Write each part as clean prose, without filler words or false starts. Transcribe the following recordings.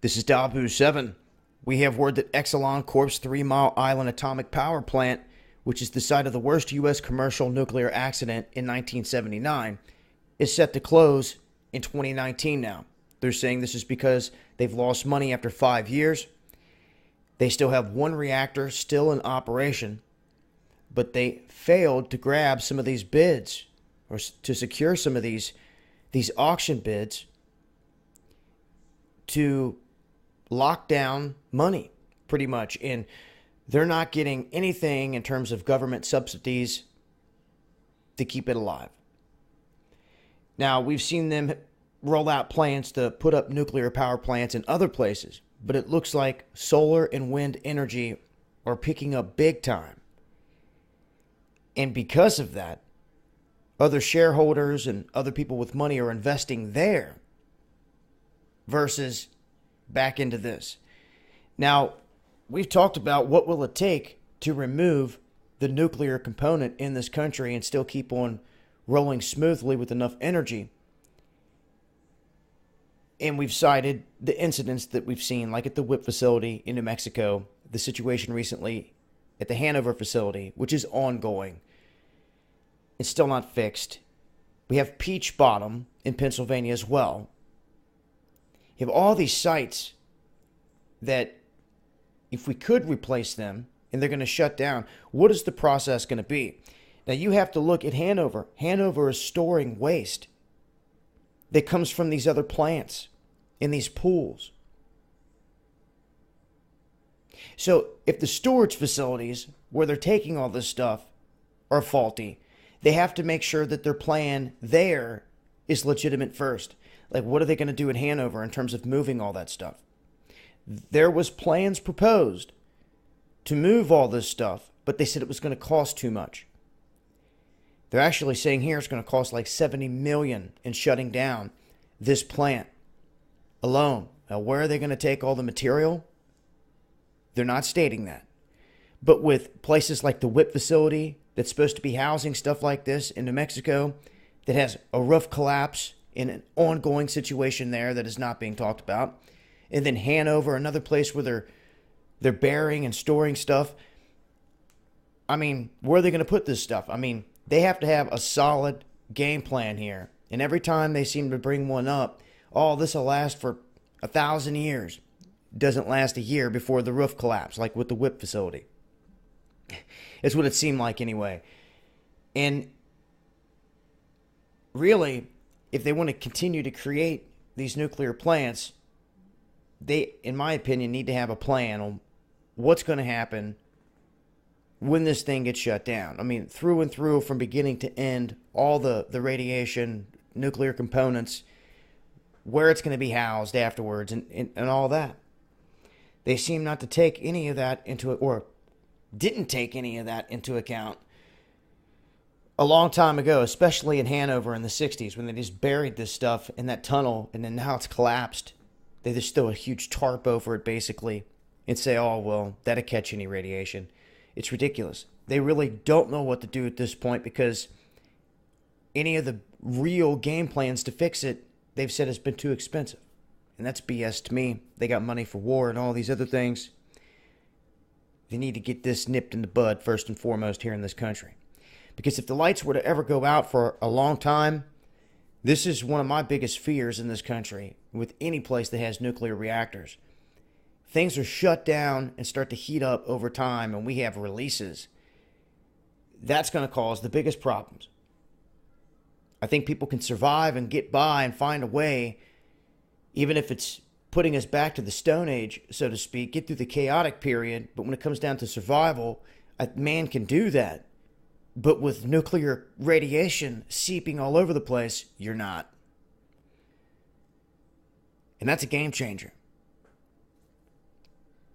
This is Dabu7. We have word that Exelon Corp's 3 Mile Island atomic power plant, which is the site of the worst U.S. commercial nuclear accident in 1979, is set to close in 2019 now. They're saying this is because they've lost money after 5 years. They still have one reactor still in operation, but they failed to grab some of these bids or to secure some of these auction bids to lock down money, pretty much. And they're not getting anything in terms of government subsidies to keep it alive. Now, we've seen them roll out plans to put up nuclear power plants in other places, but it looks like solar and wind energy are picking up big time. And because of that, other shareholders and other people with money are investing there versus back into this. Now, we've talked about what will it take to remove the nuclear component in this country and still keep on rolling smoothly with enough energy. And we've cited the incidents that we've seen, like at the WIP facility in New Mexico, the situation recently at the Hanover facility, which is ongoing. It's still not fixed. We have Peach Bottom in Pennsylvania as well. You have all these sites that if we could replace them and they're going to shut down, what is the process going to be? Now you have to look at Hanover. Hanover is storing waste that comes from these other plants in these pools. So if the storage facilities where they're taking all this stuff are faulty, they have to make sure that their plan there is legitimate first. Like, what are they going to do in Hanover in terms of moving all that stuff? There was plans proposed to move all this stuff, but they said it was going to cost too much. They're actually saying here it's going to cost like $70 million in shutting down this plant alone. Now, where are they going to take all the material? They're not stating that. But with places like the WIP facility that's supposed to be housing stuff like this in New Mexico, that has a roof collapse in an ongoing situation there that is not being talked about, and then Hanover, another place where they're burying and storing stuff. I mean, where are they going to put this stuff? I mean, they have to have a solid game plan here. And every time they seem to bring one up, oh, this will last for 1,000 years. Doesn't last a year before the roof collapse, like with the WIP facility. It's what it seemed like anyway. And really, if they want to continue to create these nuclear plants, they, in my opinion, need to have a plan on what's going to happen when this thing gets shut down. I mean, through and through, from beginning to end, all the radiation, nuclear components, where it's going to be housed afterwards, and all that. They seem not to take any of that into it, or didn't take any of that into account a long time ago, especially in Hanover in the 60s, when they just buried this stuff in that tunnel, and then now it's collapsed. They just throw a huge tarp over it, basically, and say, oh, well, that'll catch any radiation. It's ridiculous. They really don't know what to do at this point, because any of the real game plans to fix it, they've said has been too expensive. And that's BS to me. They got money for war and all these other things. They need to get this nipped in the bud first and foremost here in this country. Because if the lights were to ever go out for a long time, this is one of my biggest fears in this country with any place that has nuclear reactors. Things are shut down and start to heat up over time, and we have releases. That's going to cause the biggest problems. I think people can survive and get by and find a way, even if it's putting us back to the Stone Age, so to speak, get through the chaotic period. But when it comes down to survival, a man can do that. But with nuclear radiation seeping all over the place, you're not. And that's a game changer,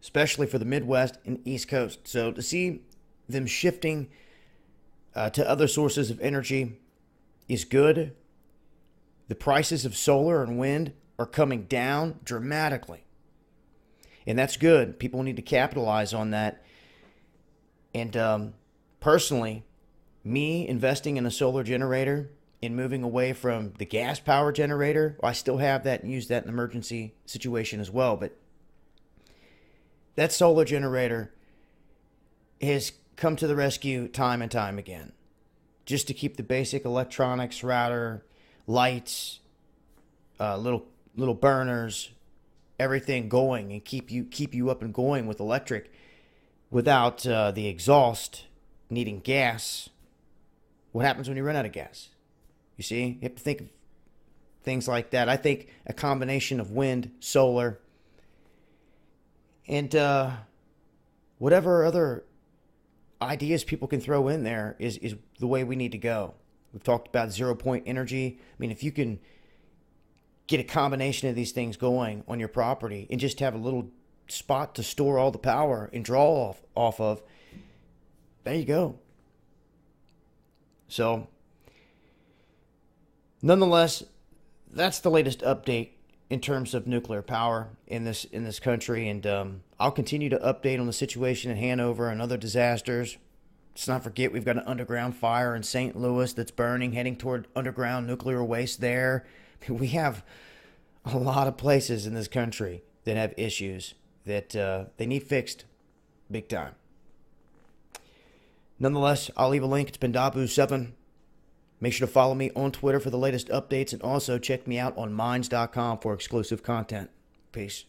especially for the Midwest and East Coast. So to see them shifting to other sources of energy is good. The prices of solar and wind are coming down dramatically. And that's good. People need to capitalize on that. And personally, me investing in a solar generator in moving away from the gas power generator. I still have that and use that in emergency situation as well. But that solar generator has come to the rescue time and time again, just to keep the basic electronics, router, lights, little burners, everything going, and keep you up and going with electric without the exhaust needing gas. What happens when you run out of gas? You see, you have to think of things like that. I think a combination of wind, solar, and whatever other ideas people can throw in there is the way we need to go. We've talked about 0-point energy. I mean, if you can get a combination of these things going on your property and just have a little spot to store all the power and draw off of, there you go. So, nonetheless, that's the latest update in terms of nuclear power in this country, and I'll continue to update on the situation in Hanover and other disasters. Let's not forget we've got an underground fire in St. Louis that's burning, heading toward underground nuclear waste there. We have a lot of places in this country that have issues that they need fixed big time. Nonetheless, I'll leave a link. It's been Dabu7. Make sure to follow me on Twitter for the latest updates, and also check me out on Minds.com for exclusive content. Peace.